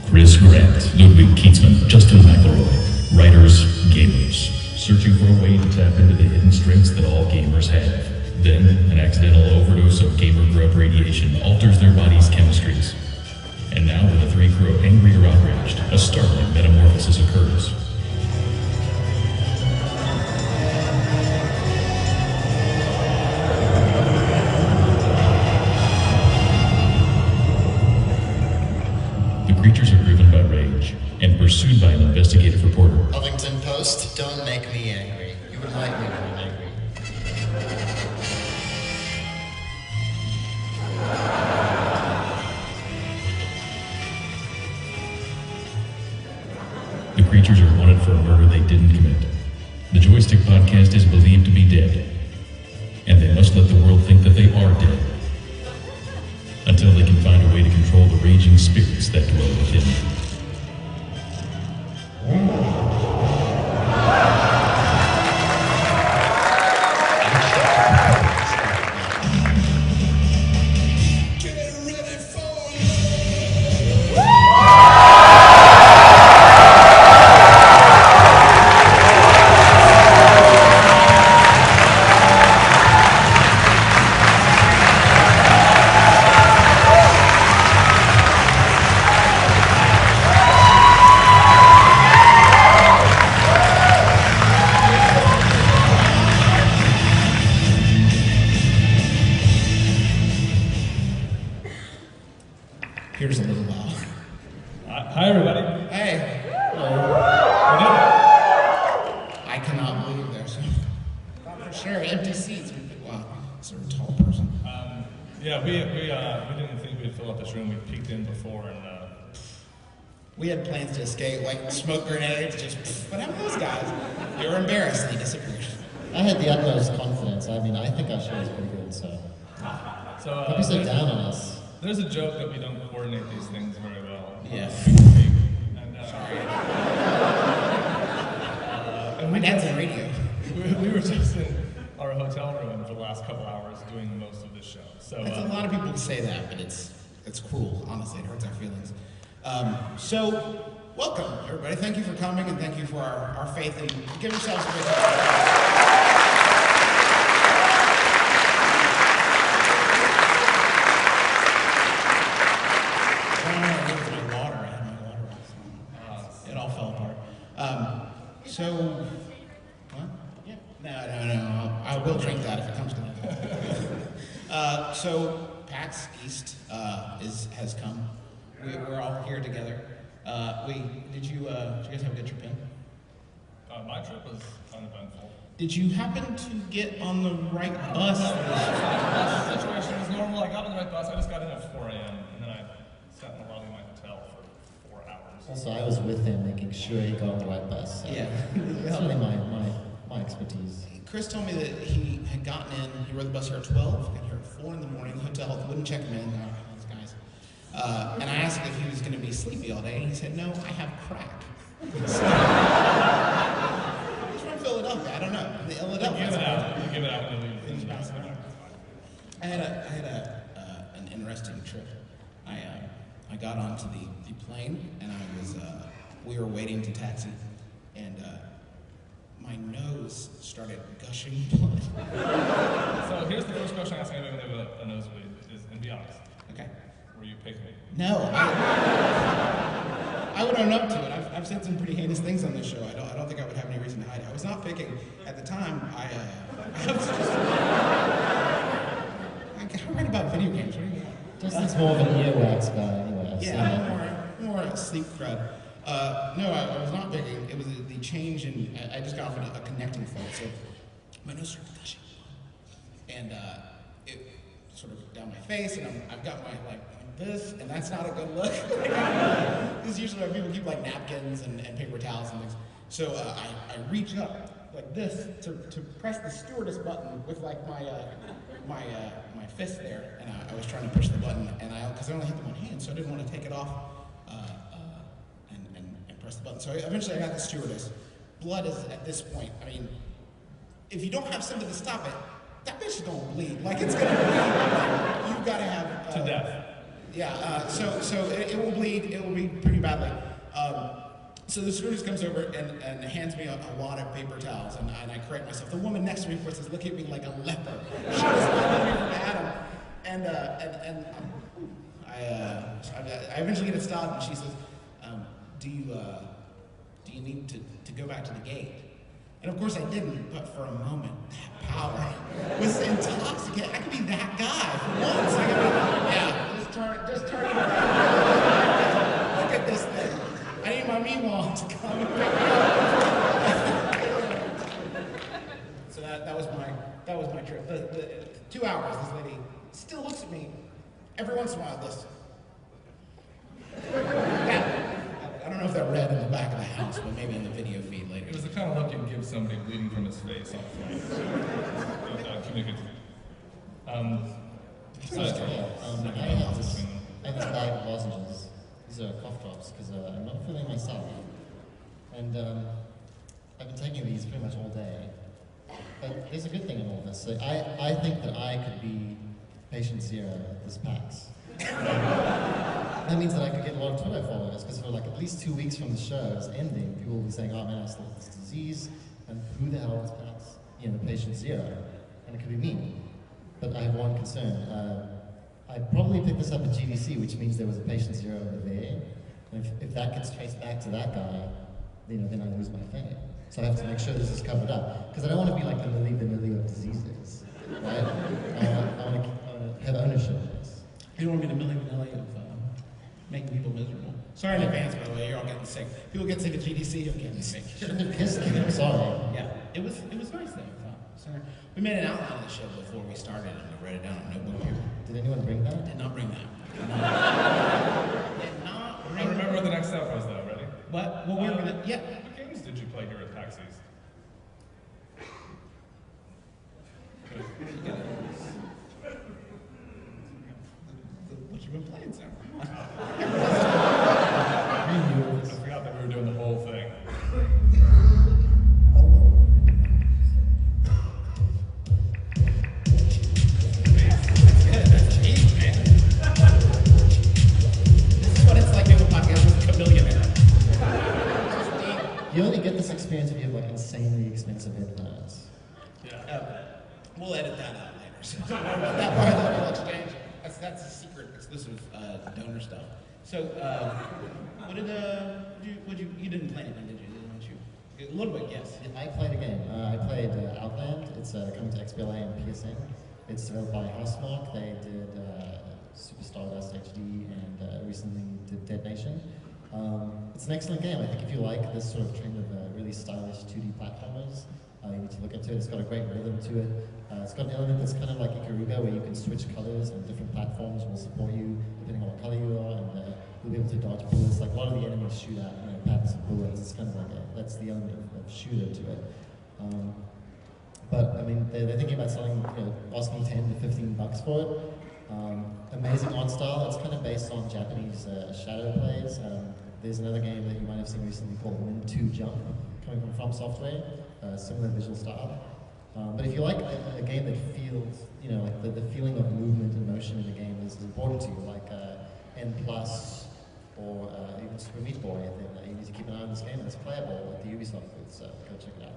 Chris Grant, Ludwig Kietzmann, Justin McElroy, writers, gamers, searching for a way to tap into the hidden strengths that all gamers have. Then, an accidental overdose of gamer grub radiation alters their body's chemistries. And now, when the three grow angry or outraged, a startling metamorphosis occurs. The creatures are driven by rage and pursued by an investigative reporter. Huffington Post, don't make me angry. You would like me to be angry. The creatures are wanted for a murder they didn't commit. The Joystiq Podcast is believed to be dead, and they must let the world think that they are dead, until they can find a way to control the raging spirits that dwell within. Here's a little while. Hi, everybody. Hey. Hello. I cannot believe there's for sure empty seats. Wow, sort of tall person. Yeah, we didn't think we'd fill up this room. We peeked in before, and We had plans to escape, like smoke grenades. Just what happened to those guys? They were embarrassed. They disappeared. I had the utmost confidence. I mean, I think our show is pretty good, so. Don't be so down on us. There's a joke that we don't coordinate these things very well. Yeah. And, Sorry. And my dad's in radio. we were just in our hotel room for the last couple hours doing most of this show. So That's a lot of people say that, but it's cruel. Honestly, it hurts our feelings. So, welcome, everybody. Thank you for coming, and thank you for our faith. And give yourselves a big hand. It all fell apart. So, what? Yeah. No. I will drink that if it comes to that. So, PAX East has come. We're all here together. Did you guys have a good trip in? my trip was uneventful. Did you happen to get on the right bus? The situation was normal. I got on the right bus. I just got in at 4 a.m. and then I sat in the lobby of my hotel for 4 hours. Also, I was with him making sure he got on the right bus. So Yeah. That's really my expertise. Chris told me that he had gotten in, he rode the bus here at 12, got here at 4 in the morning, the hotel wouldn't check him in, those guys. And I asked if he was going to be sleepy all day, and he said, no, I have crack. He's from Philadelphia, I don't know. The Philadelphia. You give it out when you leave. I had an interesting trip. I got onto the plane, and we were waiting to taxi, and my nose started gushing blood. So here's the first question I ask anybody when they have a nosebleed, and be honest. Okay. Were you picking me? No, I would own up to it. I've said some pretty heinous things on this show. I don't think I would have any reason to hide it. I was not picking. At the time, I was just... I write about video games. What do you mean? Justin's more of an earwax guy anyway. I've seen Yeah, I'm more sleep crud. No, I was not picking. It was the change in... I just got off a connecting fault, so my nose started gushing. And it sort of down my face, and I've got my, like this, and that's not a good look. This is usually where people keep, like, napkins and paper towels and things. So I reach up, like this, to press the stewardess button with, like, my fist there, and I was trying to push the button, and because I only had the one hand, so I didn't want to take it off and press the button. So eventually I got the stewardess. Blood is, at this point, I mean, if you don't have something to stop it, that bitch is gonna bleed. Like, it's gonna bleed. You've gotta have... To death. So it will bleed. It will bleed pretty badly. So the stewardess comes over and hands me a wad of paper towels, and I correct myself. The woman next to me, of course, is looking at me like a leper. She was looking at me from Adam, and I eventually get it stopped, and she says, "Do you need to go back to the gate?" And of course I didn't, but for a moment, that power was intoxicating. I could be that guy for once. I could be, just turn it around. Look at this thing. I need my Meemaw to come and pick me up. So that was my trip. The 2 hours, this lady still looks at me every once in a while. This. I don't know if they're red in the back of the house, but maybe in the video feed later. It was the kind of look you'd give somebody bleeding from his face on flight. Communicative. I have this bag of lozenges. These are cough drops because I'm not feeling myself. And I've been taking these pretty much all day. But there's a good thing in all this. So I think that I could be patient zero at this PAX. That means that I could get a lot of Twitter followers, because for like at least 2 weeks from the show is ending, people will be saying, "Oh man, I still have this disease, and who the hell is PAX? Patient zero." And it could be me. But I have one concern. I probably picked this up at GDC, which means there was a patient zero over there. And if that gets traced back to that guy, then I lose my fame. So I have to make sure this is covered up, because I don't want to be like the Millie of diseases, right? I want to have ownership of this. You don't want to be the Milli Vanilli of making people miserable. Sorry in advance, by the way, you're all getting sick. People get sick at GDC, you're getting sick. Shouldn't have kissed him, I'm sorry. Yeah, it was nice though. So we made an outline of the show before we started, and we wrote it down on a notebook here. Did anyone bring that? Did not bring that. Did not bring I remember what the next step was though, ready? What? Well, we were gonna, yeah. What games did you play here at PAX East? What you been playing, sir? I forgot that we were doing the whole thing. You only get this experience if you have like insanely expensive headphones. Yeah. We'll edit that out later. So that part of the whole exchange, that's a secret exclusive donor stuff. So, you didn't play anything, did you? Ludwig, yes. I played a game. I played Outland. It's coming to XBLA and PSN. It's developed by Housemarque. They did Super Stardust HD and recently did Dead Nation. It's an excellent game. I think if you like this sort of trend of really stylish 2D platformers, you need to look into it. It's got a great rhythm to it. It's got an element that's kind of like Ikaruga, where you can switch colors and different platforms will support you depending on what color you are, and you'll be able to dodge bullets. Like a lot of the enemies shoot out patterns of bullets. It's kind of like that's the element of shooter to it. But I mean, they're thinking about selling, asking $10 to $15 for it. Amazing art style. It's kind of based on Japanese shadow plays. There's another game that you might have seen recently called Wind 2 Jump, coming from Software, similar visual style. But if you like a game that feels, like the feeling of movement and motion in the game is important to you, like N+, or even Super Meat Boy, then you need to keep an eye on this game. It's playable at the Ubisoft booth, so go check it out.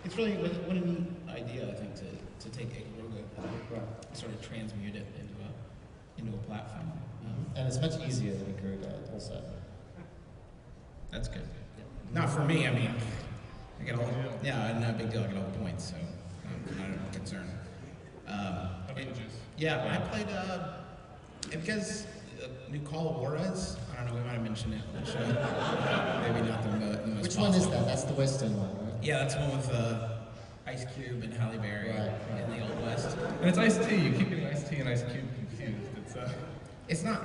It's really what a neat idea, I think, to take Ikaruga and sort of transmute it into a platform. And it's much easier than Ikaruga also. That's good. Not for me, I mean, I get all, not a big deal, I get all the points, so I'm not concerned. Yeah, I played, because new Call of Juarez, I don't know, we might have mentioned it on the show. Maybe not the most Which one is that? That's the Western one, right? Yeah, that's the one with Ice Cube and Halle Berry in the Old West. And it's Ice T. You keep getting Ice T and Ice Cube confused. It's not.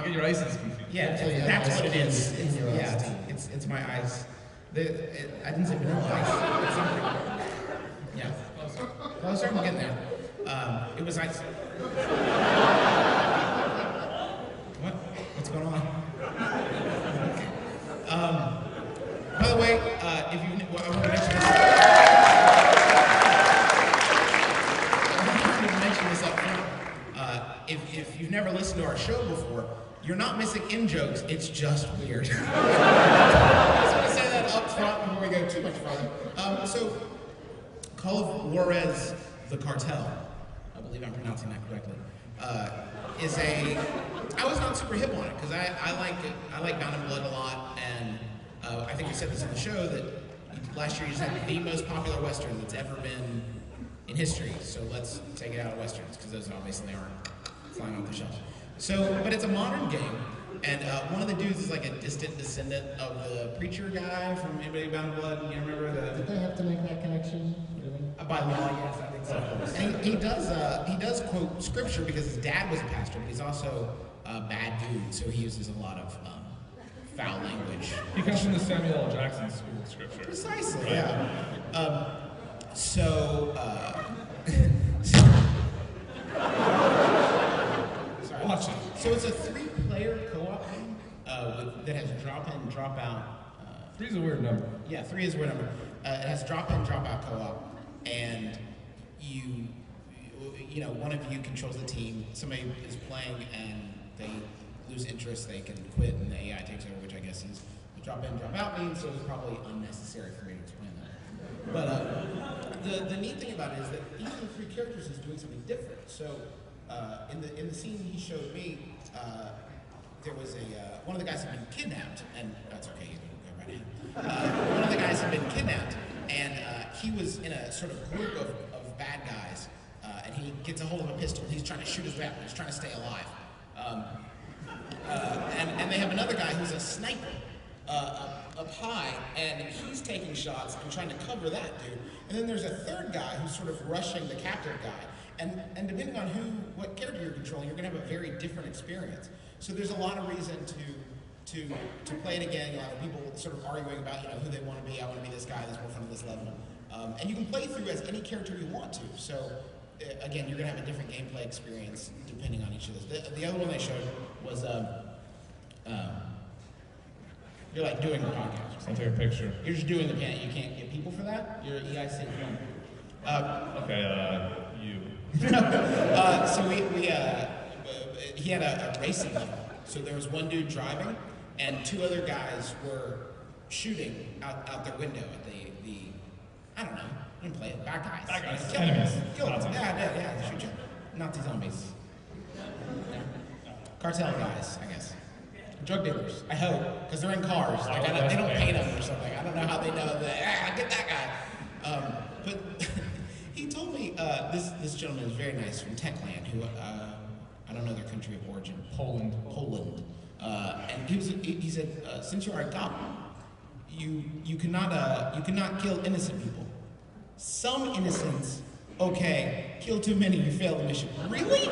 You get your ices confused. Yeah, that's what it is. It's my ice. I didn't say vanilla ice. It's something. Yeah. Closer. I'm getting there. It was ice. What? What's going on? By the way, I want to mention this. I want to mention this up front. If you've never listened to our show before, in-jokes, it's just weird. I just want to say that up front before we go too much farther. So, Call of Juarez, the Cartel, I believe I'm pronouncing that correctly, is I was not super hip on it, because I like it. I like Bound in Blood a lot, and I think we said this in the show, that last year you said the most popular Western that's ever been in history, so let's take it out of Westerns, because those obviously aren't flying off the shelf. So, but it's a modern game, and one of the dudes is like a distant descendant of the preacher guy from anybody Bound in Blood. You remember the? Did they have to make that connection? Really? By law, yes, I think so. And he does quote scripture because his dad was a pastor, but he's also a bad dude, so he uses a lot of foul language. He comes from the Samuel L. Jackson School of Scripture. Precisely, right. Yeah. Watch it. So it's a 3-player co-op game that has drop-in, drop-out. 3's a weird number. Yeah, 3 is a weird number. It has drop-in, drop-out co-op, and you know, one of you controls the team. Somebody is playing and they lose interest, they can quit, and the AI takes over, which I guess is what drop-in, drop-out means. So it's probably unnecessary for me to explain that. But the neat thing about it is that each of the 3 characters is doing something different. So in the scene he showed me, there was one of the guys had been kidnapped, and that's okay, you can go right ahead. One of the guys had been kidnapped, and he was in a sort of group of bad guys, and he gets a hold of a pistol. He's trying to shoot his weapon. He's trying to stay alive. And they have another guy who's a sniper up high, and he's taking shots and trying to cover that dude. And then there's a third guy who's sort of rushing the captive guy. And depending on what character you're controlling, you're going to have a very different experience. So there's a lot of reason to play it again. You'll have people sort of arguing about who they want to be. I want to be this guy, this one at this level. And you can play through as any character you want to. So again, you're going to have a different gameplay experience depending on each of those. The other one they showed was you're like doing a podcast. I'll take a picture. You're just doing the panel. You can't get people for that. You're EIC. Okay, you. So he had a racing level. So there was one dude driving, and 2 other guys were shooting out their window at the I don't know. I didn't play it. Bad guys. Bad guys. Kill Enemies. them. Kill them. Nazis. Yeah. Shoot you. Nazi zombies. Yeah. Cartel guys, I guess. Drug dealers. I hope, because they're in cars. Like, they don't paint them or something. I don't know how they know that. Get that guy. But he told me this gentleman is very nice from Techland, who I don't know their country of origin. Poland. And he said, since you are a cop, you cannot kill innocent people. Some innocents, okay. Kill too many, you fail the mission. Really? I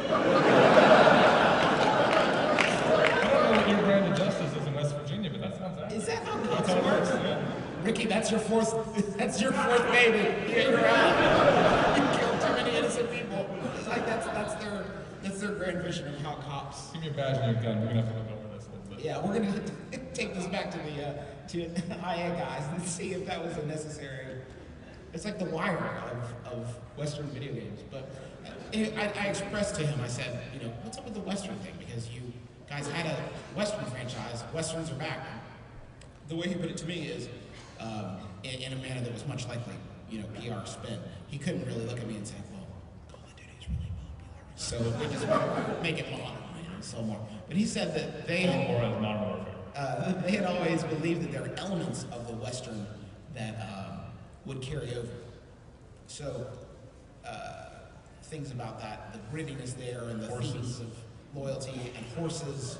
don't know what your brand of justice is in West Virginia, but that sounds accurate. Is that how That's cops how it work? works, yeah. Ricky, that's your fourth baby. Yeah, you're out. You killed too many innocent people. It's like that's their grand vision of how cops. Give me a badge and your gun. We're gonna have to look over this a little bit. Yeah, we're gonna have to take this back to the IA guys and see if that was a necessary. It's like the Wire of Western video games. But I expressed to him, I said, what's up with the Western thing? Because you guys had a Western franchise. Westerns are back. The way he put it to me is in a manner that was much like PR spin. He couldn't really look at me and say, well, Call of Duty is really popular. So we just make it modern, sell more. But he said that they had always believed that there were elements of the Western that would carry over. So things about that, the grittiness there, and the themes of loyalty and horses.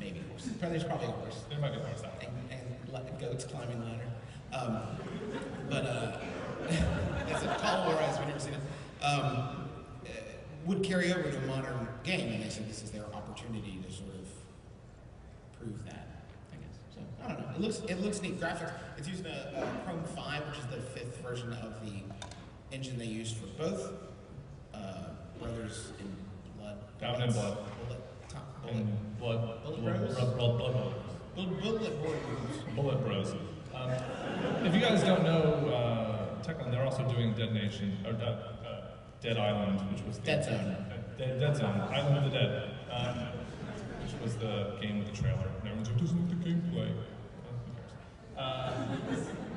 Maybe horses. There's probably a horse. There might be a horse out. And goats climbing the ladder. As a Call of Juarez, we've never seen it. Would carry over to a modern game, and they said this is their opportunity to sort of prove that, I guess. So I don't know. It looks neat. Graphics. It's using a Chrome 5, which is the 5th version of the engine they used for both Brothers in Blood. Bound in Blood. Bullet Bros. If you guys don't know, Techland, they're also doing Dead Nation, or Dead Island, which was Dead Zone. Dead Zone, Island of the Dead. was the game with the trailer. And everyone's like, doesn't look the gameplay.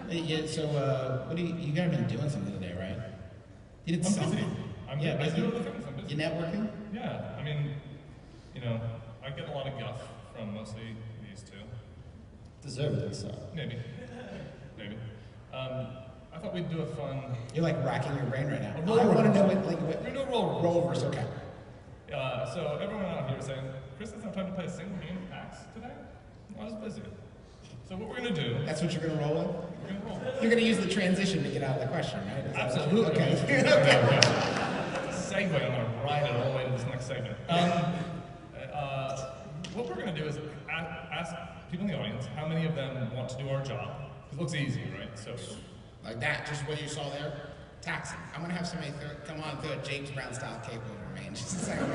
Yeah, so what do you guys been doing something today, right? You did I'm something. busy. I busy. do other things. I'm busy. You networking? Yeah, I mean, you know, I get a lot of guff from mostly these two. Deservedly so. Maybe. I thought we'd do a fun. You're like racking your brain right now. A roll I want to know reverse. what We're doing roll rollovers. Okay. So everyone out here is saying, Chris doesn't have time to play a single game of PAX today. I was busy. So what we're gonna do? That's what you're gonna roll with? We're gonna roll. You're gonna use the transition to get out of the question, right? Is that what you- Absolutely. Okay. Okay. Segue. I'm gonna ride it all the way to this next segment. What we're gonna do is ask people in the audience how many of them want to do our job. It looks easy, right? So. Like that, just what you saw there? Taxi. I'm gonna have somebody come on and throw a James Brown style cape over me in just a second.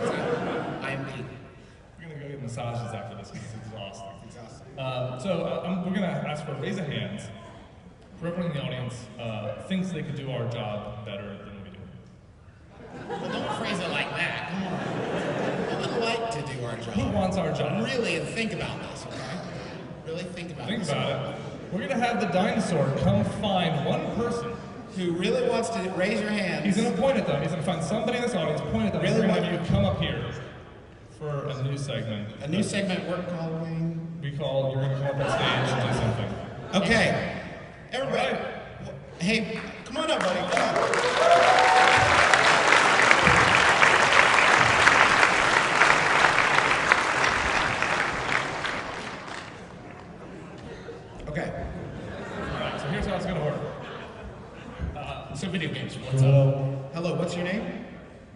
I'm beat. We're gonna go get massages after this because it's exhausting. It's exhausting. We're gonna ask for a raise of hands for everyone in the audience thinks they could do our job better than we do. Well, don't phrase it like that. Come on. I would like to do our job. Who wants our job? Really, and think about this, okay? Really think about Think this. about it. We're gonna have the dinosaur come find one person. Who really wants to raise your hands? He's gonna point at them. He's gonna find somebody in this audience, point at them. Really We're gonna want- have you come up here for a new segment. A new segment we're calling. We call. You're gonna come up on stage and do something. Okay. Everybody. All Hey, come on up, buddy. Come on. Okay. All right. So here's how it's gonna work. So video games. What's up? Hello. What's your name?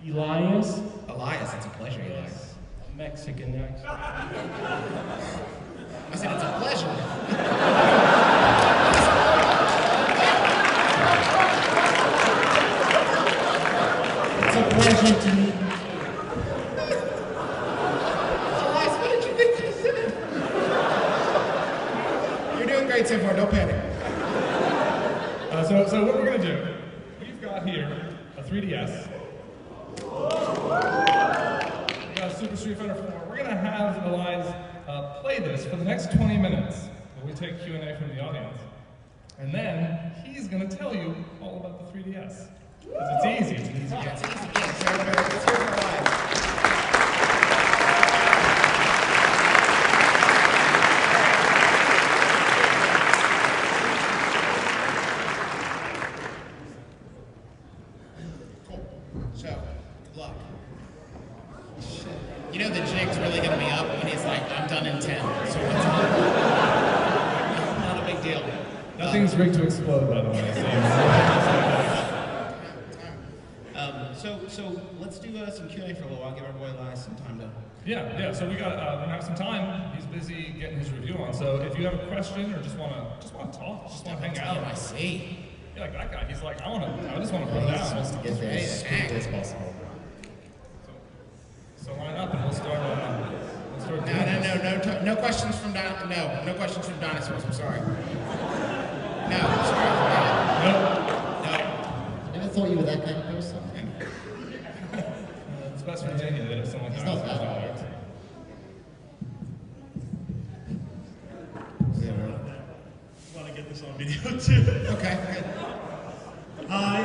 Elias, Elias. It's a pleasure, Elias. Mexican accent. I said it's a pleasure. It's a pleasure to meet you. Elias, what did you think you said? You're doing great so far. Don't panic. So what we're gonna do? We've got here a 3DS. We got Super Street Fighter 4. We're gonna have Elias play this for the next 20 minutes, where we take Q&A from the audience, and then he's gonna tell you all about the 3DS. Because it's easy. It's an easy game. It's easy games. Everybody, let's hear it for Elias. Cool. So, good luck. You know the jig's really gonna be up when he's like, I'm done in 10. So what's up? Not a big deal. Nothing's rigged to explode, by the way. So let's do some Q&A for a little while. Give our boy Elias some time to. Yeah. So we're gonna have some time. He's busy getting his review on. So if you have a question or just wanna talk, just wanna hang out. I see. Yeah, like that guy. He's like, I just wanna put it He's supposed down. to get there Hey, as quickly as possible. So line up and we'll start. No questions from no questions from dinosaurs. I'm sorry. No, sorry. I never thought you were that kind of person. It's West Virginia. They have someone He's not dinosaurs bad. down there. Want to get this on video too? Okay, good. Hi.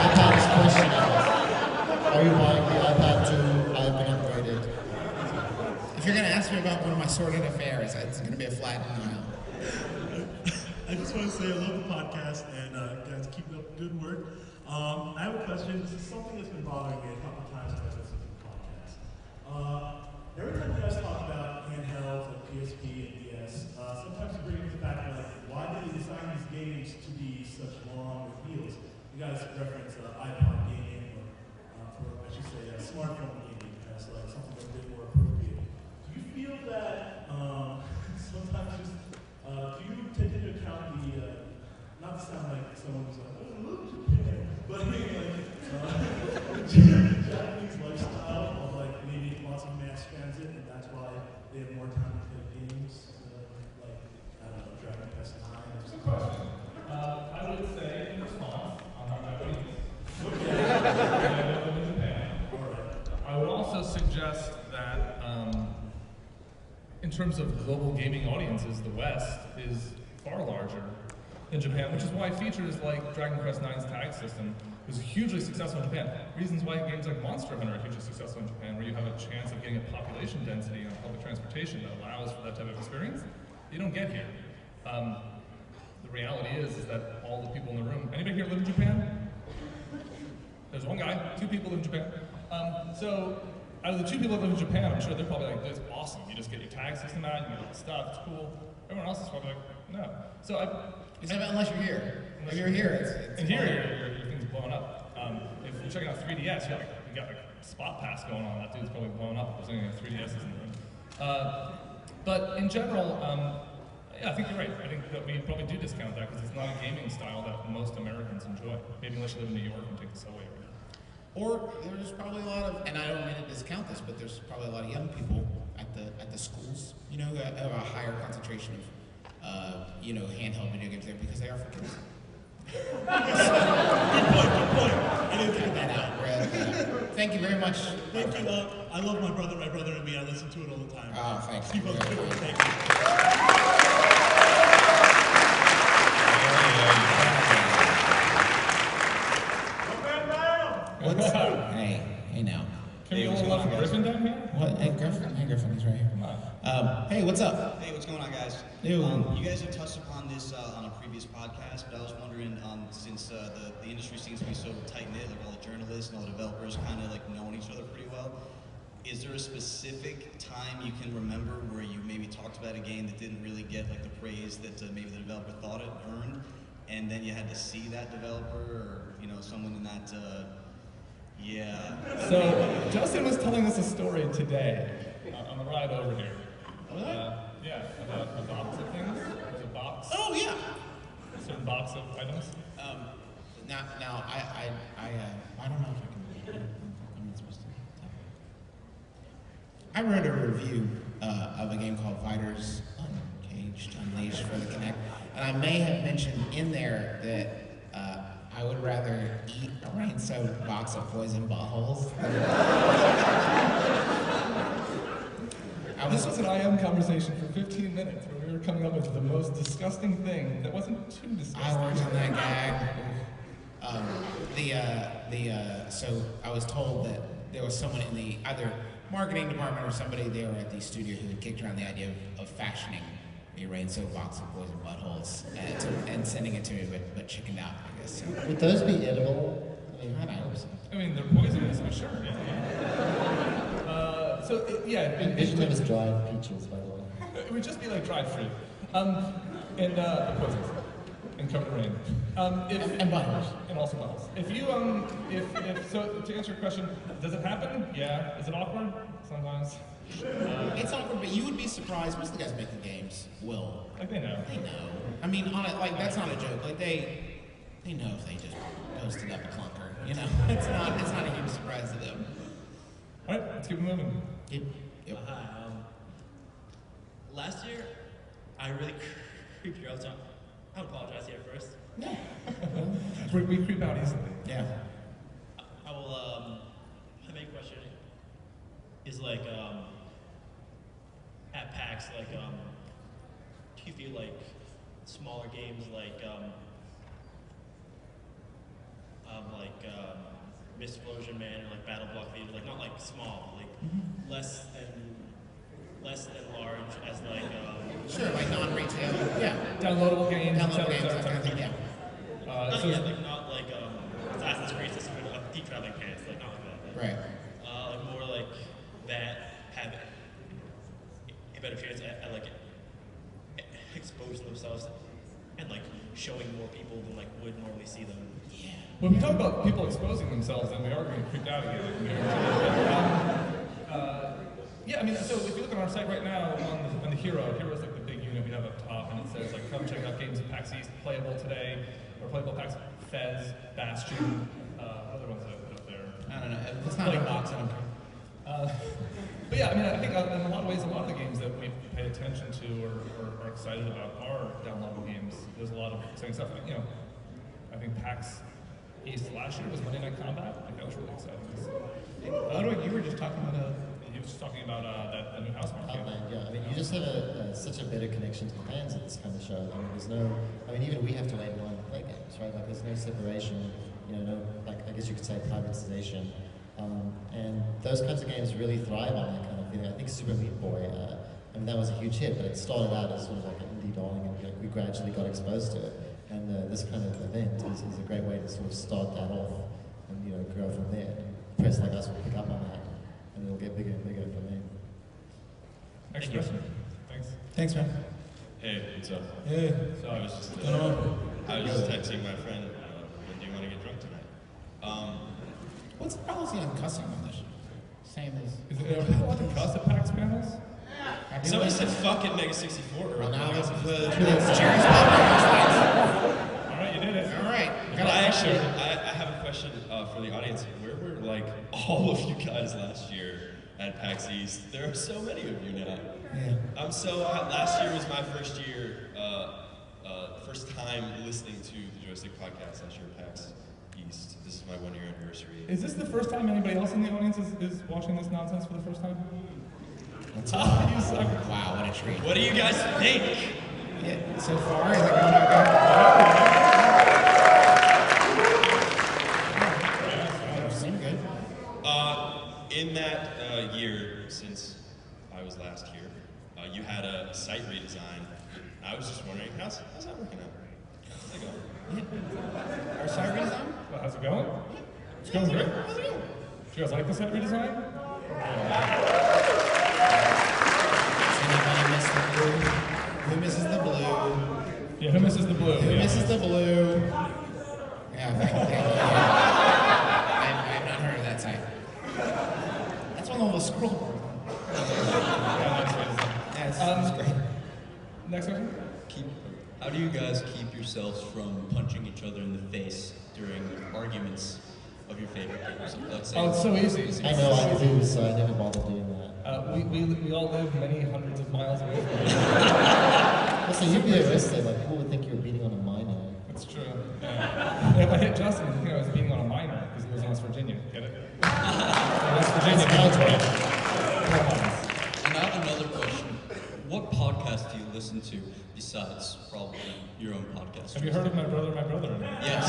iPad is questioning. Are you buying the iPad 2? I've been upgraded. If you're gonna ask me about one of my sordid affairs, it's gonna be a flat denial. I just want to say I love the podcast and guys keep up the good work. I have a question. This is something that's been bothering me a couple times when I've listened to the podcast. Every time you guys talk about handhelds like PSP and DS, sometimes you bring up the fact that why did they design these games to be such long wheels? You guys reference iPod gaming or I should say smartphone gaming as something that's a bit more appropriate. Do you feel that sometimes just do you take into account the not to sound like someone who's like, oh, look, but I mean like Japanese in terms of global gaming audiences, the West is far larger than Japan, which is why features like Dragon Quest IX's tag system was hugely successful in Japan. Reasons why games like Monster Hunter are hugely successful in Japan, where you have a chance of getting a population density on public transportation that allows for that type of experience, you don't get here. The reality is that all the people in the room, anybody here live in Japan? There's one guy, 2 people live in Japan. So out of the 2 people that live in Japan, I'm sure they're probably like, this is awesome. You just get your tag system out, you get all the stuff, it's cool. Everyone else is probably like, no. So unless you're here. If you're here, it's and here, your thing's blowing up. If you're checking out 3DS, you got like spot pass going on. That dude's probably blowing up. There's only 3DSs in the room. But in general, yeah, I think you're right. I think that we probably do discount that because it's not a gaming style that most Americans enjoy. Maybe unless you live in New York and take the subway every day. Or there's probably a lot of, and I don't mean to discount this, but there's probably a lot of young people at the schools, you know, who have a higher concentration of, you know, handheld video games there because they are for kids. Good point. I didn't think Cut that out, Brad. Thank you very much. Thank you. I love my brother and me. I listen to it all the time. Oh, thanks. Keep up the Very good work. kind. Thank you. What's up? Hey now. Can we get a little love from Griffin down here? What? Hey, Griffin, he's right here. Come on. Hey, what's up? Hey, what's going on, guys? Ew. You guys have touched upon this on a previous podcast, but I was wondering, since the industry seems to be so tight-knit, like all the journalists and all the developers kind of like knowing each other pretty well, is there a specific time you can remember where you maybe talked about a game that didn't really get like the praise that maybe the developer thought it earned, and then you had to see that developer or, you know, someone in that, yeah. So Justin was telling us a story today on the ride over here. Yeah, about a box of things. There's a box. Oh yeah. A certain box of items. Now I don't know if I can. I'm not supposed to. I wrote a review of a game called Fighters Uncaged, Unleashed for the Kinect, and I may have mentioned in there that I would rather eat a rain-soaked box of poison buttholes. This was an IM conversation for 15 minutes where we were coming up with the most disgusting thing that wasn't too disgusting. I worked on that gag. So I was told that there was someone in the either marketing department or somebody there at the studio who had kicked around the idea of fashioning a rain-soaked box of poison buttholes and sending it to me, but chickened out, I guess. So. Would those be edible? I mean, I hope so. I mean, they're poisonous, I'm sure. Envision them as dried peaches, by the way. It would just be like dried fruit. And poisons. And covered in rain. And buttholes. And also buttholes. If you, so to answer your question, does it happen? Yeah. Is it awkward? Sometimes. It's awkward, but you would be surprised. Most of the guys making games will. Like they know. They know. I mean, that's not a joke. Like they know if they just posted up a clunker. You know, it's not a huge surprise to them. All right, let's keep it moving. Yep. Hi. Last year, I really creeped you out. So I apologize here first. Yeah. We creep out easily. Yeah. I will. My main question is like, at PAX, like, do you feel like smaller games like Mist Explosion Man or like Battle Block Theater, like not like small, like less than large as like Sure, like non-retail. Yeah. Downloadable games. Downloadable games, that kind of thing. Yeah. like not like Assassin's Creed system of deep traveling pants, like not like that. Right. Like more like that have a better chance at like exposing themselves and like showing more people than like would normally see them. Yeah. When we talk about people exposing themselves, then we are getting creeped out again. Yeah, I mean, so if you look on our site right now, on the Hero is like the big unit we have up top, and it says like, come check out games at PAX East, playable today, or playable PAX Fez, Bastion, other ones that I put up there. I don't know. It's not a box. I don't care. But yeah, I mean, I think in a lot of ways, a lot of the games that we pay attention to or are excited about are downloadable games. There's a lot of exciting stuff. You know, I think PAX East last year was Monday Night Combat. I think that was really exciting. Ludwig, you were just talking about he was just talking about that new house market. Outland, yeah. I mean, you just just have such a better connection to the fans at this kind of show. Even we have to wait in line to play games, right? Like there's no separation, no, like I guess you could say privatization. And those kinds of games really thrive on that kind of feeling. I think Super Meat Boy, that was a huge hit, but it started out as sort of like an indie darling, and we gradually got exposed to it. And this kind of event is a great way to sort of start that off and grow from there. Press like us will pick up on that, and it'll get bigger and bigger from there. Next question. Thanks. Thanks, man. Hey, what's up? Hey. So I was just texting my friend, when do you want to get drunk tonight? What's the policy on cussing on this? Same as. Is it people allowed to cuss at PAX panels? Somebody said fuck it, Mega 64. Well, now Mega that's 64. Jerry's podcast. All right, you did it. All right. I have a question for the audience. Where were like all of you guys last year at PAX East? There are so many of you now. Yeah. Last year was my first year, first time listening to the Joystiq Podcast last year at PAX East. This is my 1 year anniversary. Is this the first time anybody else in the audience is watching this nonsense for the first time? You suck. Wow, what a treat. What do you guys think? Yeah, so far, is it going okay? Seemed good. In that year, since I was last here, you had a site redesign. I was just wondering, how's that working out? How's it going? Our site redesign? Well, how's it going? It's going great. How's it going? Do you guys like the site redesign? Anybody miss the blue? Who misses the blue? Yeah, who misses the blue? Who Yeah. misses the blue? Yeah, thank you. I've not heard of that site. That's one little scroll. That's great. Next question. How do you guys keep yourselves from punching each other in the face during arguments of your favorite games? Let's say, Oh, it's so easy. I know I lose, so I never bother doing that. We all live many hundreds of miles away from each Also, you'd be arrested. Like people would think you were beating on a minor. That's true. Yeah. If I hit Justin, I think I was beating on a minor because he was in West Virginia. Get it? West Virginia. And I have another question. What podcast do you listen to besides probably your own podcast? Have you heard of My Brother, My Brother? Yes.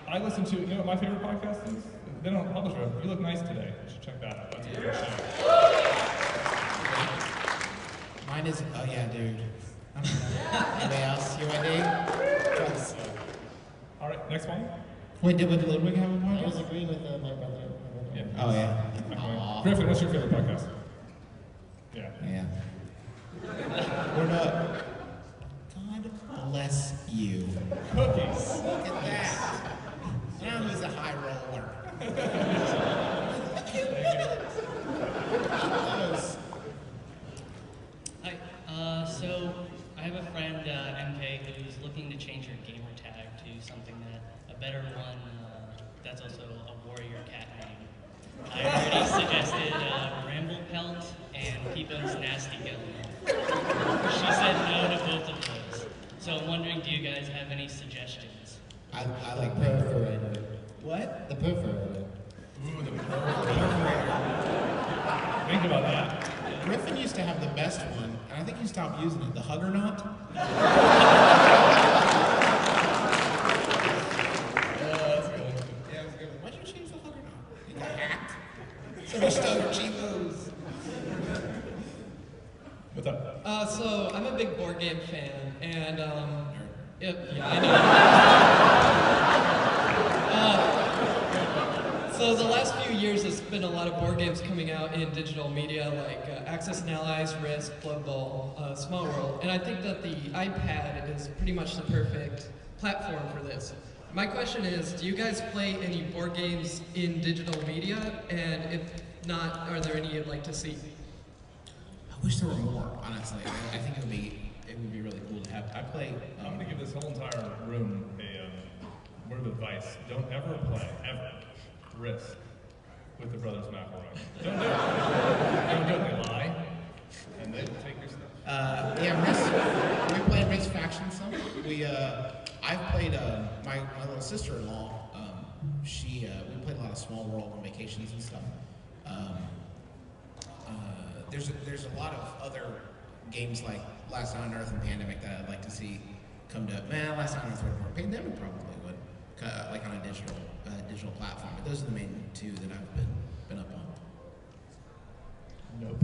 I listen to, you know what my favorite podcast is? They don't publish it. You Look Nice Today. You should check that out. That's a good show. Mine is, oh yeah, dude. Anybody else? You ready? All right, next one. Wait, did Ludwig have a podcast? I was agreeing with my brother. Yeah. Oh yeah. Okay. Griffin, what's your favorite podcast? Yeah. Yeah. We're not. God bless you. Cookies. Look at that. Now who's a high roller? Hi. So I have a friend, MK, who's looking to change her gamer tag to something a better one that's also a warrior cat name. I already suggested Bramble Pelt and Peepo's Nasty Gilly. She said no to both of those. So I'm wondering, do you guys have any suggestions? I like Perforator. What? The perforator. Ooh, the perforator. Think about that. Griffin used to have the best one, and I think he stopped using it. The Huggernaut. That's good. Yeah, it was good. Why'd you change the Huggernaut? You got hacked. So much stuff cheapos. What's up? So I'm a big board game fan, and I know. So the last few years, there's been a lot of board games coming out in digital media, like Axis and Allies, Risk, Blood Bowl, Small World, and I think that the iPad is pretty much the perfect platform for this. My question is, do you guys play any board games in digital media, and if not, are there any you'd like to see? I wish there were more, honestly. I think it would be really cool to have. I play. I'm going to give this whole entire room a word of advice. Don't ever play, ever, Risk with the Brothers McElroy. Don't do it. Don't do it. They lie, and they will take your stuff. Yeah, Risk. We played Risk Faction some. I've played my little sister-in-law. We played a lot of a small world on vacations and stuff. There's a lot of other games like Last Night on Earth and Pandemic that I'd like to see come to. Last Night on Earth would work. Pandemic probably would, like on a digital platform. But those are the main two that I've been up on. Nope.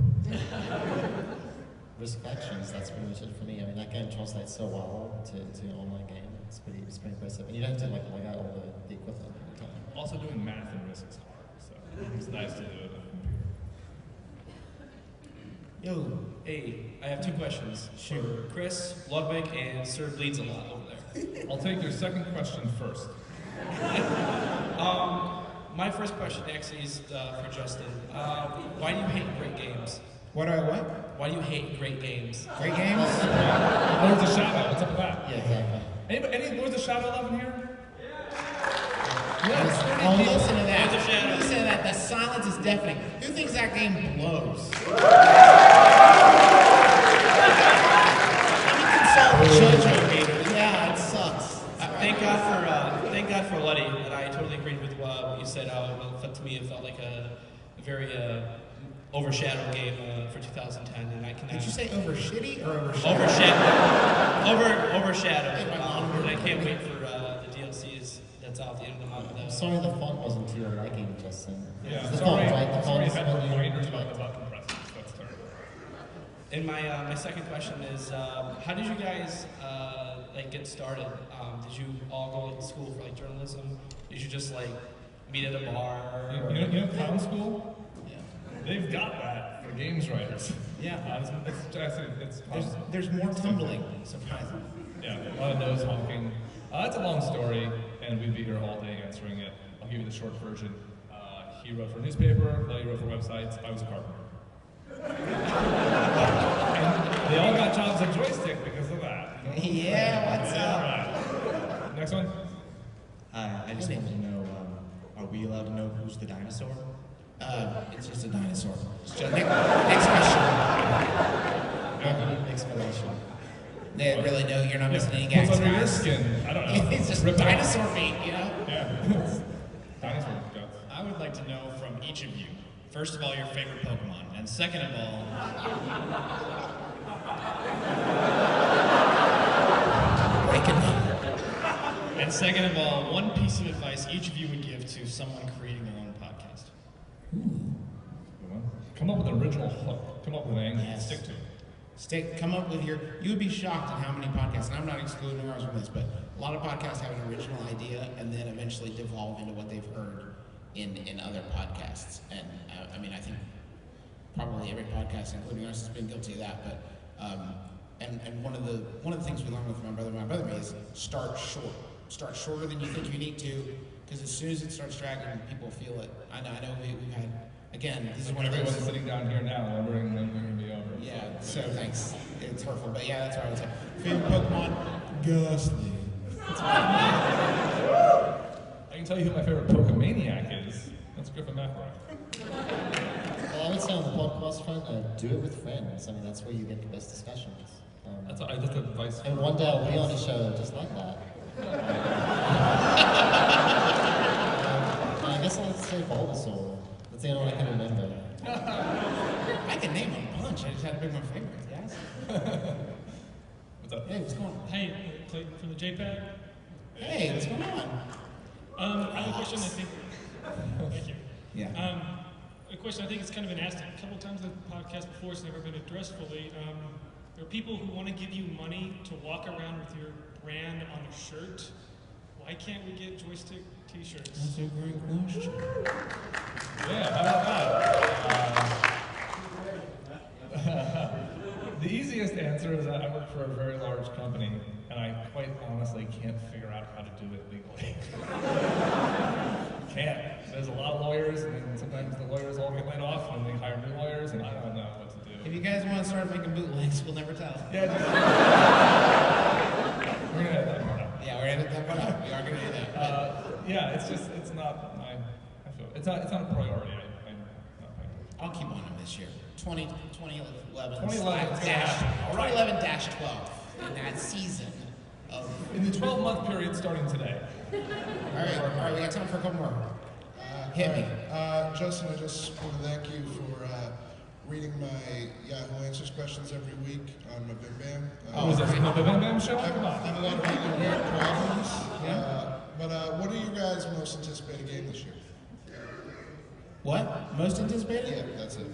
Risk Factions, that's pretty much it for me. I mean, that game translates so well to an online game. It's pretty impressive. And you don't have to like log out all the equipment all the time. Also doing math and risk is hard, so it's nice to do it on a computer. Yo, hey, I have two questions. For Chris, Ludwig, and Sir Bleeds a lot over there. I'll take your second question first. My first question actually is for Justin. Why do you hate great games? What do I what? Why do you hate great games? Great games? Lords of Shadow, what's up with that? Yeah, exactly. Any Lords of Shadow love in here? Yes. Oh, listen to that. Listen to that. The silence is deafening. Who thinks that game blows? Yeah, it sucks. Thank God for Luddy, and I totally agreed with what you said. To me, it felt like a very overshadowed game for 2010, and I can. Did you say over shitty or Overshadowed. And I can't wait for the DLCs that's out at the end of the month. I'm sorry the font wasn't to your liking, Justin. Yeah, the sorry, font, right? The sorry you font's had when you reminders interact. about compressors. That's terrible. And my second question is, how did you guys get started? Did you all go to school for journalism? Did you just meet at a bar? You know Clown School? Yeah. They've got that for games writers. Yeah. It's There's more tumbling, surprisingly. Yeah, a lot of nose honking. It's a long story, and we'd be here all day answering it. I'll give you the short version. He wrote for a newspaper, Lily wrote for websites, I was a carpenter. And they all got jobs at Joystiq because of that. Yeah, what's up? Right. Next one. I just wanted to know, are we allowed to know who's the dinosaur? It's just a dinosaur. Next question. Explanation. They really know you're not missing any gags. What's under your guys. skin? I don't know. It's just Rip it off. dinosaur meat, you know? Yeah. Dinosaur guts. I would like to know from each of you, first of all, your favorite Pokemon, and second of all, one piece of advice each of you would give to someone creating their own podcast. Come up with an original hook. Come up with an angle and stick to it. Come up with you would be shocked at how many podcasts, and I'm not excluding ours from this, but a lot of podcasts have an original idea and then eventually devolve into what they've heard in other podcasts. And I think probably every podcast, including ours, has been guilty of that. But and one of the things we learned with my brother and me is start short. Start shorter than you think you need to, because as soon as it starts dragging, people feel it. I know we've had, again, this is one of Everyone's those. sitting down here now wondering when they're going to be over. Yeah, so thanks. It's hurtful, but yeah, that's what I would say. Favorite Pokemon? Ghastly. I can tell you who my favorite Pokemaniac is. That's Griffin McElroy. Well, I would say on the podcast front, do it with friends. I mean, that's where you get the best discussions. That's advice. And one day I'll be on a show just like that. I guess I'll say Bulbasaur. That's the only one I can remember. I can name a bunch. I just had to pick my favorites, yes? What's up? Hey, what's going on? Hey, Clayton from the JPEG. Hey, what's going on? I have a question, I think. Thank you. Yeah. A question I think it's kind of been asked a couple times on the podcast before, it's never been addressed fully. There are people who want to give you money to walk around with your brand on a shirt. Why can't we get Joystiq t-shirts? That's a great question. Yeah, how about that? The easiest answer is that I work for a very large company, and I quite honestly can't figure out how to do it legally. Can't. There's a lot of lawyers, and then sometimes the lawyers all get laid off, and they hire new lawyers, and I don't know what to do. If you guys want to start making bootlegs, we'll never tell. Yeah, we're gonna edit that part out. Yeah, we're gonna edit that part out. We are gonna do that. Yeah, it's not a priority. I'll keep on them this year. 2011 dash 12 in that season of. In the 12-month period starting today. All right, we got time for a couple more. Hit me. Justin, I just want to thank you for reading my Yahoo Answers questions every week on my Bim Bam. Was this the Bim Bam show? I Come on. have a lot of really weird problems. But what are you guys' most anticipated game this year? What? Most anticipated? Yeah, that's it.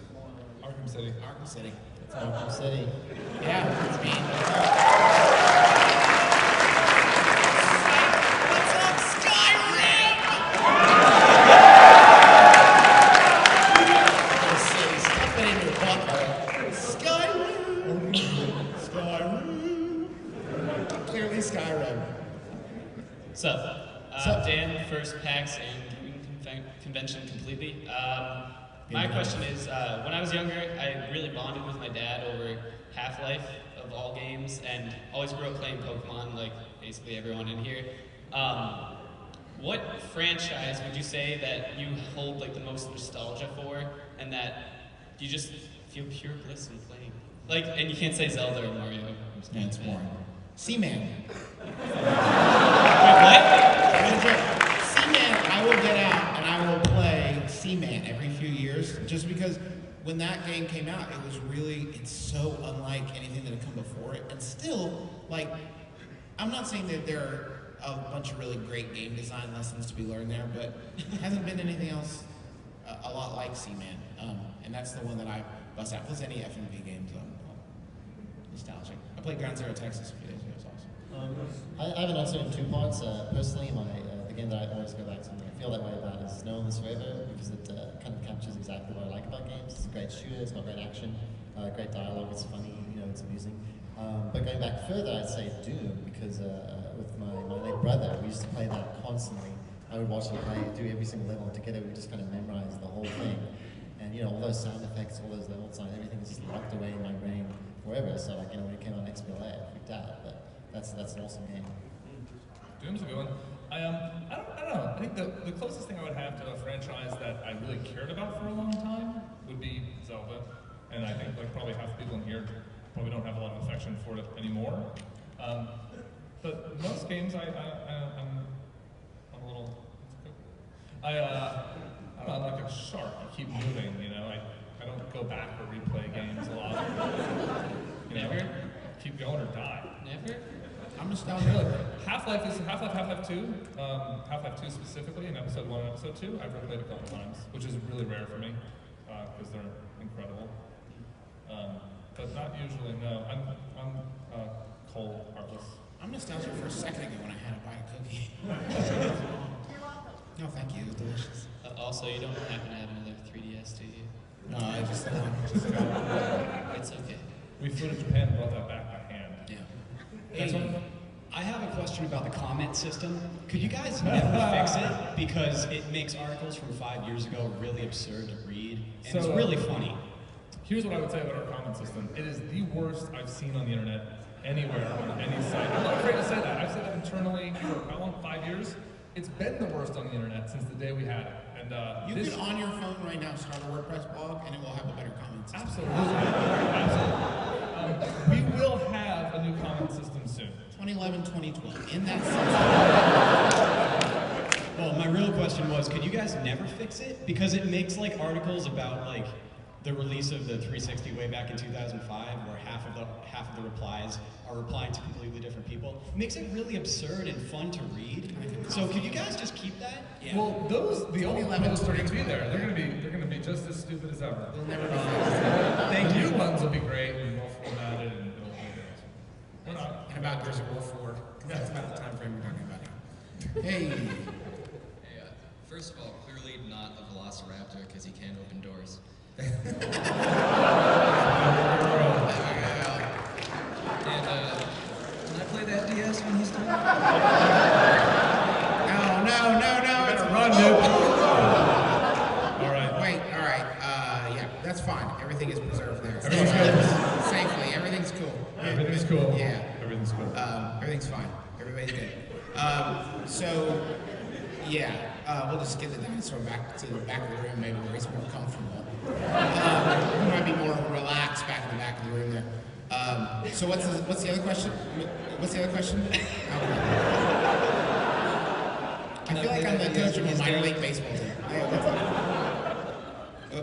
Arkham City. Arkham City. Arkham City. Yeah, it's me. What's up, Skyrim? Stuff it in your butt. Skyrim. Skyrim. Clearly Skyrim. Sup? Dan, first PAX and gaming convention completely. My question is, when I was younger, I really bonded with my dad over Half-Life of all games, and always grew up playing Pokemon, like basically everyone in here. What franchise would you say that you hold like the most nostalgia for, and that you just feel pure bliss in playing? Like, and you can't say Zelda or Mario. Yeah, it's boring. Seaman. Seaman, I will get out and I will play Seaman every few years, just because when that game came out, it's so unlike anything that had come before it, and still, like, I'm not saying that there are a bunch of really great game design lessons to be learned there, but hasn't been anything else a lot like Seaman, and that's the one that I bust out. Plus any FMV games, nostalgic. I played Ground Zero Texas a few days ago. It was awesome. I have an answer in two parts. Personally, the game that I always go back to and I feel that way about is No One Lives Forever, because it kind of captures exactly what I like about games. It's a great shooter, it's got great action, great dialogue, it's funny, it's amusing. But going back further, I'd say Doom, because with my late brother, we used to play that constantly. I would watch him play, do every single level, and together we just kind of memorized the whole thing. And all those sound effects, all those level design, everything is just locked away in my brain forever. So when it came on XBLA, I freaked out. But that's an awesome game. Doom's a good one. I don't know. I think the closest thing I would have to a franchise that I really cared about for a long time would be Zelda. And I think like probably half the people in here probably don't have a lot of affection for it anymore. But most games I'm a little, I don't know, I'm like a shark. I keep moving, I don't go back or replay games a lot. Never? Keep going or die. Never? I'm nostalgic. Half-Life 2, Half-Life 2 specifically, in episode 1 and episode 2, I've replayed a couple times, which is really rare for me, because they're incredible. But not usually, no. I'm cold, heartless. I'm nostalgic for a second ago when I had a bite of cookie. No, thank you. It was delicious. Also, you don't happen to have another 3DS, do you? No, I just It's okay. We flew to Japan and brought that back by hand. Yeah. Next one? I have a question about the comment system. Could you guys never fix it? Because it makes articles from 5 years ago really absurd to read, and it's really funny. Here's what I would say about our comment system. It is the worst I've seen on the internet anywhere on any site. I'm not afraid to say that. I've said that internally for how long? 5 years? It's been the worst on the internet since the day we had it. And you could on your phone right now start a WordPress blog, and it will have a better comment system. Absolutely. We will have a new comment system soon. 2011, 2012. In that sense. Well, my real question was, could you guys never fix it? Because it makes like articles about like the release of the 360 way back in 2005, where half of the replies are replying to completely different people. It makes it really absurd and fun to read. So could you guys just keep that? Yeah. Well, the old posts are going to be there. They're going to be just as stupid as ever. They'll never be. The new ones will be great and well formatted and it'll be good. We're not. And about Gears of War 4, because that's about the time frame we're talking about now. Hey. First of all, clearly not a velociraptor because he can't open doors. And can I play that DS when he's done? No. Better run, dude. All right. Wait, all right. Yeah, that's fine. Everything is preserved there. Everything's good. Safely. Everything's cool. Everything's cool. Yeah. Everything's cool. Everything's fine. Everybody's good. So, yeah, we'll just get the dinosaur back to the back of the room, maybe where he's more comfortable. He might be more relaxed back in the back of the room there. So what's the other question? What's the other question? I feel like I'm the coach of a minor league baseball team.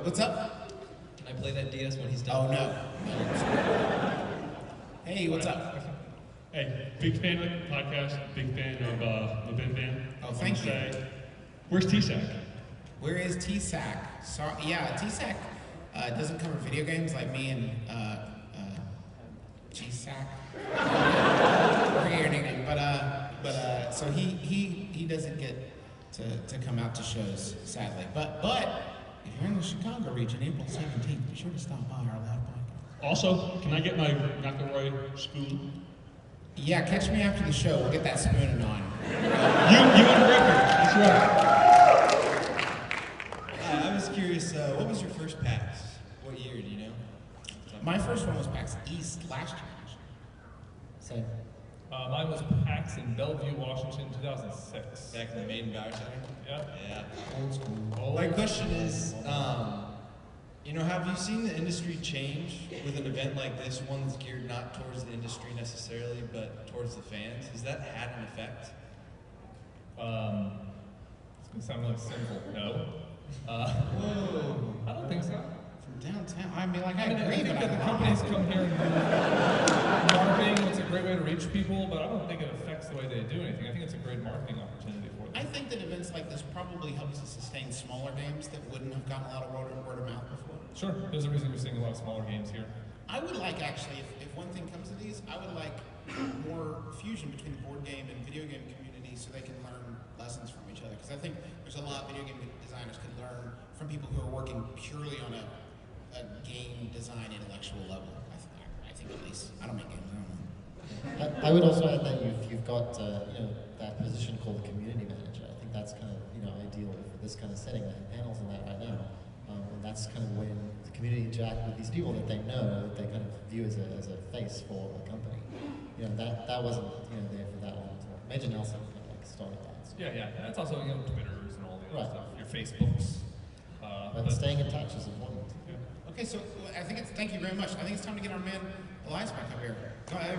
what's up? Can I play that DS when he's done? Oh, no. Hey, what's up? Hey, big fan of the podcast, big fan of the Ben Band. Oh, thank you. Where's T-Sac? Where is T-Sac? Yeah, T-Sac doesn't cover video games like me and G-Sac. I forget your nickname, but so he doesn't get to come out to shows, sadly. But if you're in the Chicago region, April 17th, be sure to stop by our live podcast. Also, can I get my McElroy spoon? Yeah, catch me after the show. We'll get that spooning on. You and record. That's right. I was curious, what was your first PAX? What year, do you know? My first one was PAX East last year. Same. Mine was PAX in Bellevue, Washington, 2006. Back in the main Bauer Center? Yep. Yeah. Old school. My question is, have you seen the industry change with an event like this, one that's geared not towards the industry necessarily, but towards the fans? Has that had an effect? It's going to sound really simple. No. Whoa. I don't think so. From downtown? I mean, like, I think agree, but that the companies come here and do marketing. It's a great way to reach people, but I don't think it affects the way they do anything. I think it's a great marketing opportunity for them. I think that events like this probably helps to sustain smaller games that wouldn't have gotten a lot of word of mouth before. Sure. There's a reason you're seeing a lot of smaller games here. I would like, actually, if one thing comes to these, I would like more fusion between the board game and video game community so they can learn lessons from each other. Because I think there's a lot video game designers could learn from people who are working purely on a game design intellectual level. I think at least. I don't make games, I don't know. I would also add that you've got that position called the community manager. I think that's kind of ideal for this kind of setting. They have panels and that right now, and that's kind of when the community interact with these people that they know, that they kind of view as a face for the company. That wasn't there for that long time. Major Nelson kind of started that. So. Yeah. That's also Twitters and all the other Right. stuff. Your Facebooks. But staying in touch is important. Yeah. Okay, so I think thank you very much. I think it's time to get our man Elias back up here. Go ahead,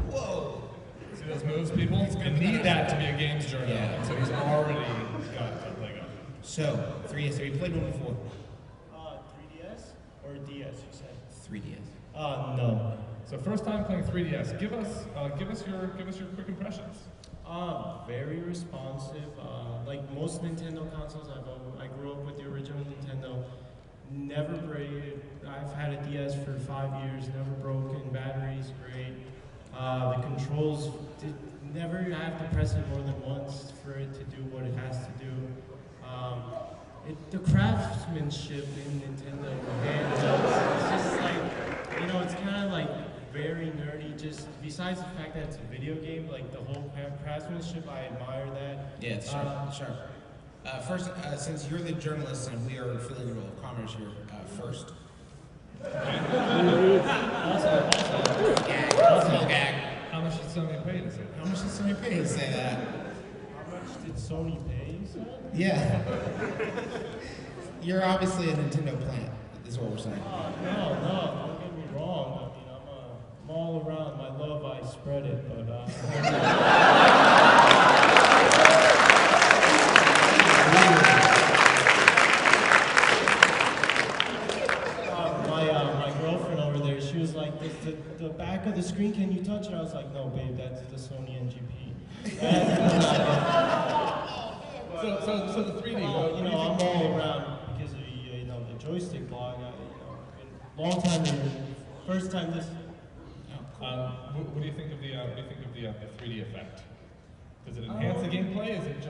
Whoa! See those moves, people? You need that to be a games journal. Yeah. So he's already got a leg up. So, 3DS, have you played one before? 3DS or DS, you said? 3DS. No. So first time playing 3DS. Give us your quick impressions. Very responsive. Like most Nintendo consoles, I grew up with the original Nintendo. Never break. I've had a DS for 5 years. Never broken. Battery's great. The controls never have to press it more than once for it to do what it has to do. The craftsmanship in Nintendo handhelds, it's just like, it's kind of like very nerdy. Just besides the fact that it's a video game, like the whole craftsmanship, I admire that. Yeah, sure. First, since you're the journalist and we are filling the role of commerce here, first. Also, gag. How much did Sony pay to say that? How much did Sony pay to say that? How much did Sony pay, you said? Yeah. You're obviously a Nintendo plant, is what we're saying. No, don't get me wrong. I mean, I'm all around. My love, I spread it, but my girlfriend over there, she was like, the back of the screen, can you touch it? I was like, no, babe, that's the Sony NGP. So the 3D. I'm all around because of the Joystiq blog. Long time here, first time this. What do you think of the 3D effect? Does it enhance the gameplay? Is it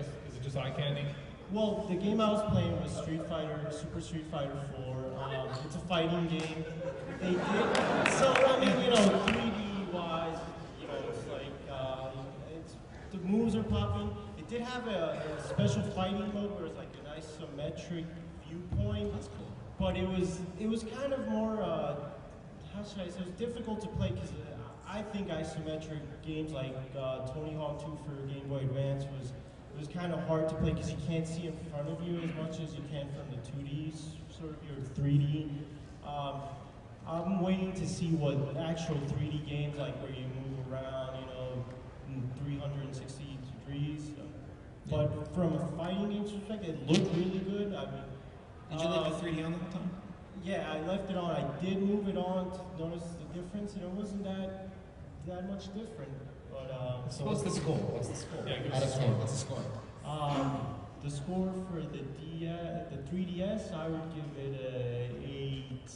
just eye candy? Well, the game I was playing was Super Street Fighter 4. It's a fighting game. They did 3D wise, it's like the moves are popping. It did have a special fighting mode where it's like an isometric viewpoint. That's cool. But it was kind of more how should I say? It was difficult to play because I think isometric games like Tony Hawk 2 for Game Boy Advance was kind of hard to play because you can't see in front of you as much as you can from the 2D sort of or 3D. I'm waiting to see what actual 3D games, like where you move around, you know, in 360 degrees. But from a fighting game perspective, it looked really good. I mean, did you leave the 3D on the whole time? Yeah, I left it on. I did move it on to notice the difference, and it wasn't that much different. But So what's the score? What's the score? Yeah, Out of 10, what's the score? The score for the 3DS, I would give it a 8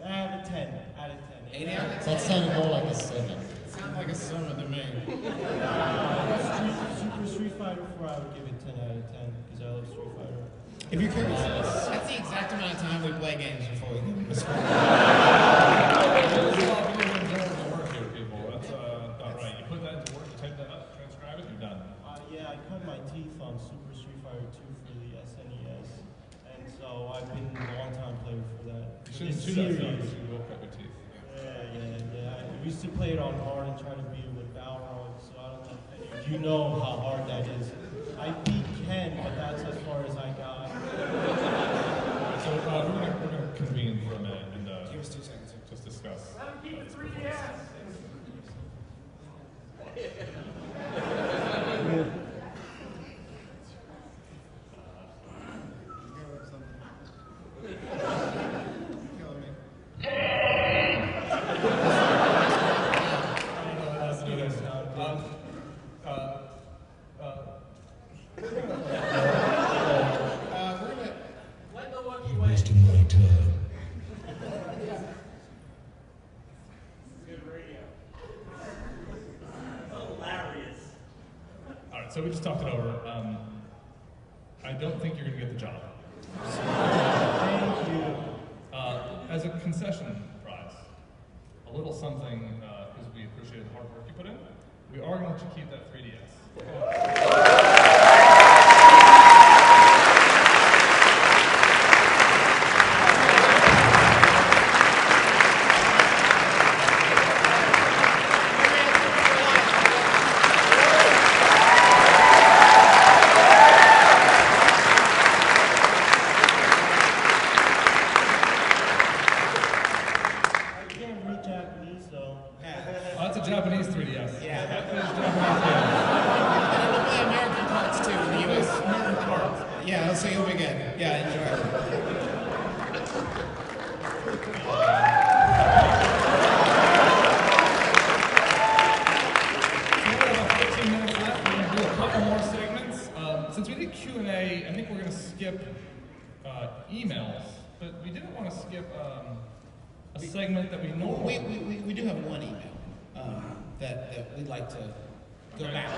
out of 10. Out of 10. 8 out of 10. That sounded more like a 7. It sounded like a 7 to me. Super Street Fighter 4, I would give it 10 out of 10 because I love Street Fighter. If you're curious, that's the exact amount of time we play games before we give them a score. Yeah, I cut my teeth on Super Street Fighter 2 for the SNES, and so I've been a long time player for that. You shouldn't do that stuff, you will cut your teeth. Yeah. I used to play it on hard and try to beat it with Balrog, so I don't know if any of you know how hard that is. I beat Ken, but that's as far as I got. So we're gonna convene for a minute and give us 2 seconds. Just discuss. Let him keep the 3DS. So we just talked it over. I don't think you're going to get the job. Thank you. As a concession prize, a little something, because we appreciate the hard work you put in, we are going to let you keep that 3DS. That's a Japanese 3DS. Yeah. That is American parts too in the US. American parts. Yeah, so you'll be good. Yeah, enjoy. Since we did Q&A, I think we're going to skip emails, but we didn't want to skip a segment that we normally... We do have one email that we'd like to go back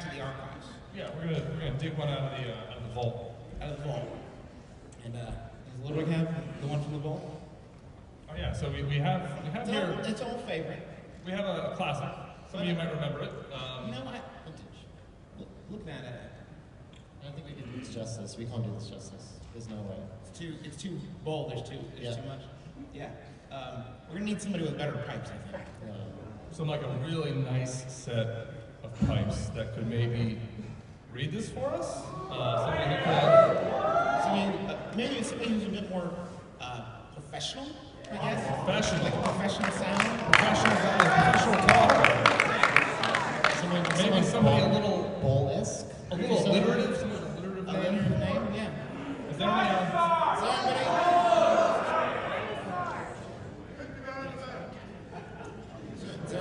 to the archives. Yeah, we're gonna dig one out of the vault. Out of the vault. And does Ludwig have the one from the vault? Oh yeah, so we have here... It's old favorite. We have a classic. Some of you might remember it. You know what? Looking at it, I don't think we can do this justice. We can't do this justice. There's no way. It's too bold. There's too much. Yeah. We're gonna need somebody with better pipes, I think. So like a really nice set of pipes that could maybe read this for us. Maybe somebody who's a bit more professional, I guess. Professional. Like a professional sound. Professional talker. Maybe somebody a little Bull-esque. A little alliterative. Alliterative name, yeah. Is there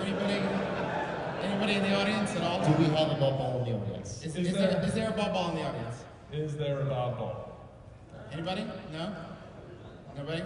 anybody? Is there anybody in the audience at all? Do we have a ball in the audience? Is there a ball in the audience? Is there a ball? Anybody? No? Nobody?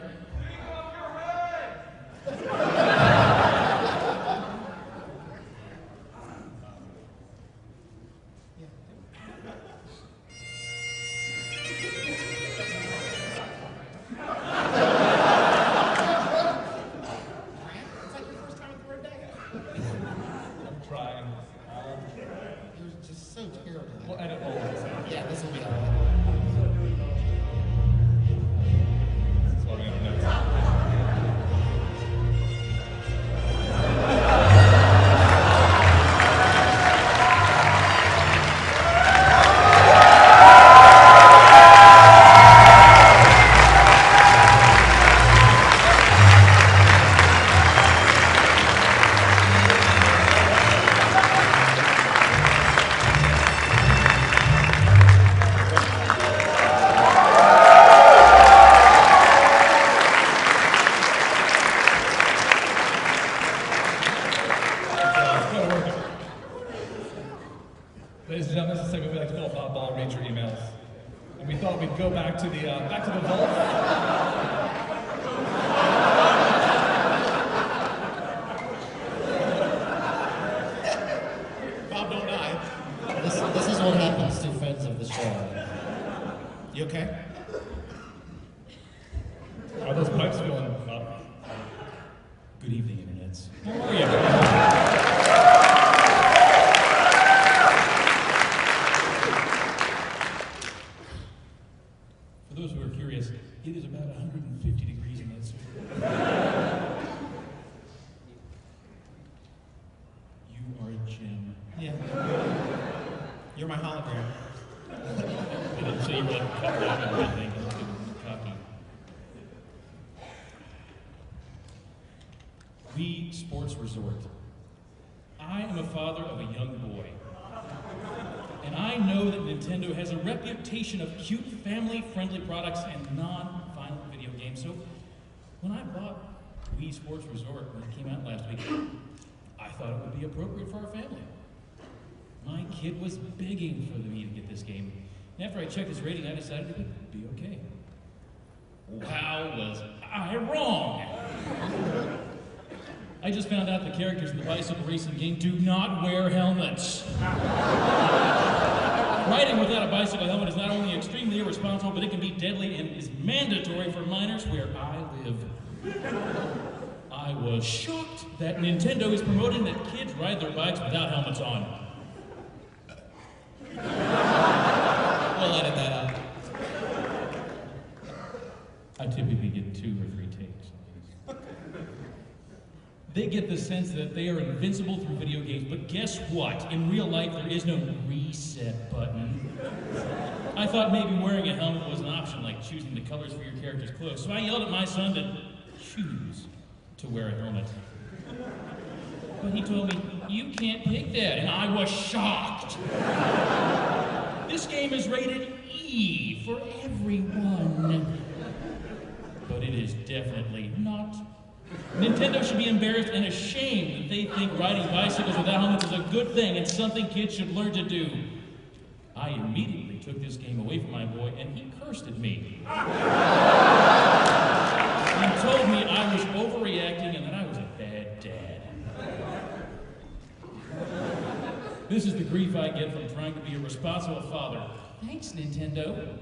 about 150 degrees in that suit. You are a gem. Yeah. You're my hologram. I didn't say you were like cut out or anything. I was getting cocky. Wii Sports Resort. I am a father of a young boy. And I know that Nintendo has a reputation of cute, family-friendly products and non-violent video games. So when I bought Wii Sports Resort when it came out last week, I thought it would be appropriate for our family. My kid was begging for me to get this game. And after I checked its rating, I decided it would be okay. How was I wrong? I just found out the characters in the bicycle racing game do not wear helmets. Riding without a bicycle helmet is not only extremely irresponsible, but it can be deadly and is mandatory for minors where I live. I was shocked that Nintendo is promoting that kids ride their bikes without helmets on. We'll edit that out. I typically get 2 or 3 takes. They get the sense that they are invincible through video games, but guess what? In real life, there is no reset button. I thought maybe wearing a helmet was an option, like choosing the colors for your character's clothes. So I yelled at my son to choose to wear a helmet. But he told me, you can't pick that, and I was shocked. This game is rated E for everyone. But it is definitely not. Nintendo should be embarrassed and ashamed that they think riding bicycles without helmets is a good thing and something kids should learn to do. I immediately took this game away from my boy, and he cursed at me. He told me I was overreacting and that I was a bad dad. This is the grief I get from trying to be a responsible father. Thanks, Nintendo.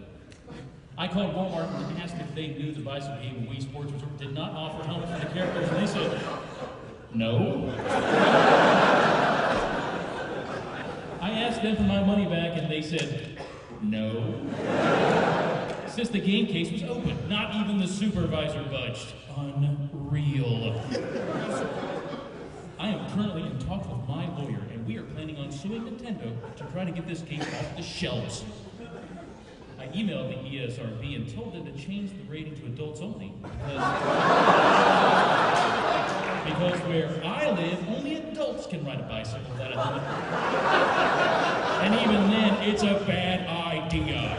I called Walmart and asked if they knew the bicycle game Wii Sports Resort did not offer helmets for the characters, and they said, no. I asked them for my money back, and they said, no. Since the game case was open, not even the supervisor budged. Unreal. I am currently in talks with my lawyer, and we are planning on suing Nintendo to try to get this game off the shelves. I emailed the ESRB and told them to change the rating to adults only because where I live, only adults can ride a bicycle without a helmet. And even then, it's a bad idea.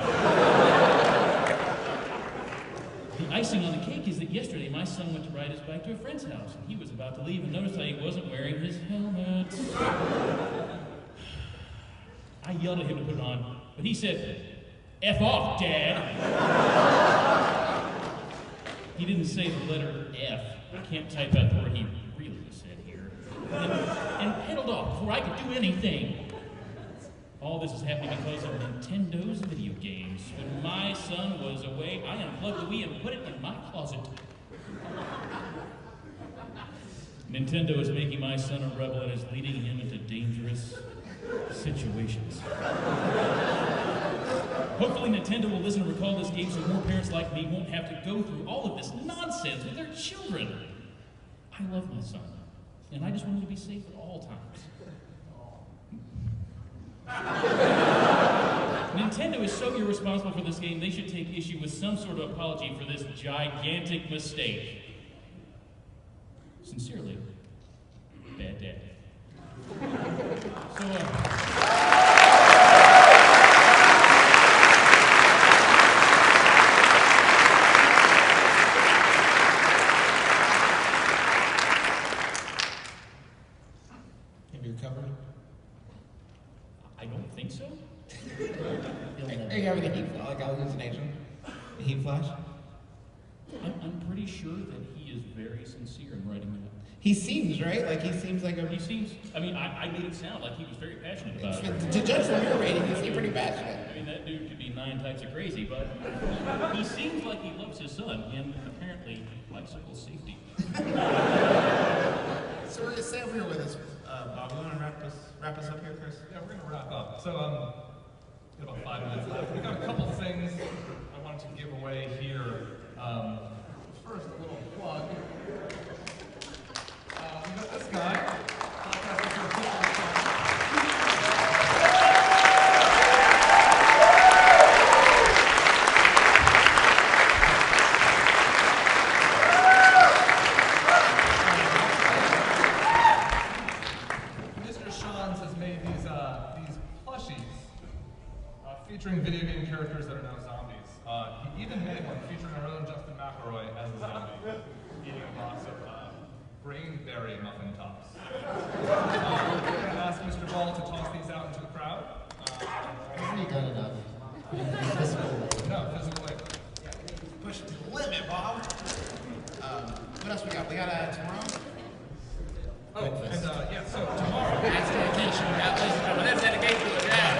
The icing on the cake is that yesterday my son went to ride his bike to a friend's house, and he was about to leave and noticed that he wasn't wearing his helmet. I yelled at him to put it on, but he said, F off, Dad. He didn't say the letter F. I can't type out the word he really said here. And pedaled off before I could do anything. All this is happening because of Nintendo's video games. When my son was away, I unplugged the Wii and put it in my closet. Nintendo is making my son a rebel and is leading him into dangerous situations. Hopefully Nintendo will listen and recall this game so more parents like me won't have to go through all of this nonsense with their children. I love my son, and I just want him to be safe at all times. Nintendo is so irresponsible for this game, they should take issue with some sort of apology for this gigantic mistake. Sincerely, Bad Dad. So, have you recovered? I don't think so. Are you having a heat flash, like hallucination? A heat flash? I'm pretty sure that he is very sincere in writing that. He seems, right? Like he seems like a... He seems, I mean, I made it sound like he was very passionate about it. To judge from your rating, he seemed pretty passionate. I mean, that dude could be 9 types of crazy, but he seems like he loves his son, and apparently bicycle safety. So we're going to stay over here with us. Bob, you want to wrap us up here, Chris? Yeah, we're going to wrap up. So, we got about 5 minutes left. We got a couple things I wanted to give away here First, a little plug. We got this guy. Featuring video game characters that are now zombies. He even made one featuring our own Justin McElroy as a zombie, eating a box of brainberry muffin tops. We're going to ask Mr. Ball to toss these out into the crowd. Hasn't he done enough? No, physical labor. Push it to the limit, Bob. What else we got? We got tomorrow? Oh, and yeah, so tomorrow. That's dedication. That's dedication. Yeah.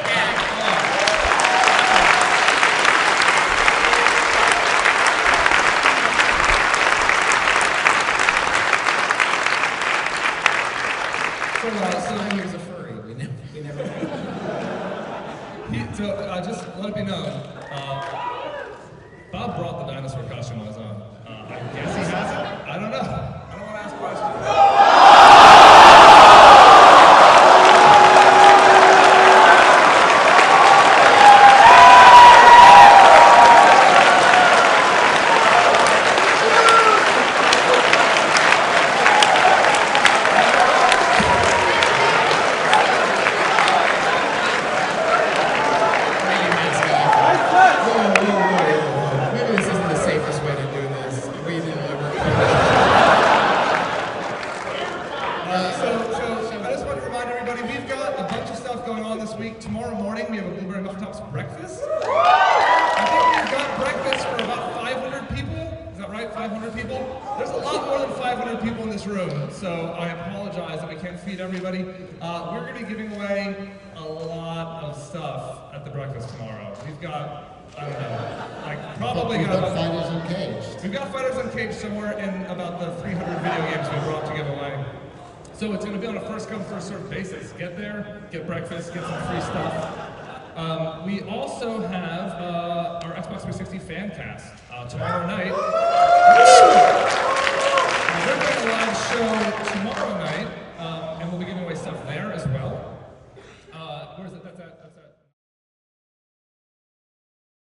So he was a furry. We never So just let it be known, Bob brought the dinosaur costume on his own. I guess he has it. I don't know. I don't want to ask questions. So I apologize that we can't feed everybody. We're going to be giving away a lot of stuff at the breakfast tomorrow. We've got, I don't know, like probably We've got Fighters Uncaged. We've got Fighters Uncaged somewhere in about the 300 video games we brought to give away. So it's going to be on a first come, first served basis. Get there, get breakfast, get some free stuff. We also have our Xbox 360 fan cast tomorrow night.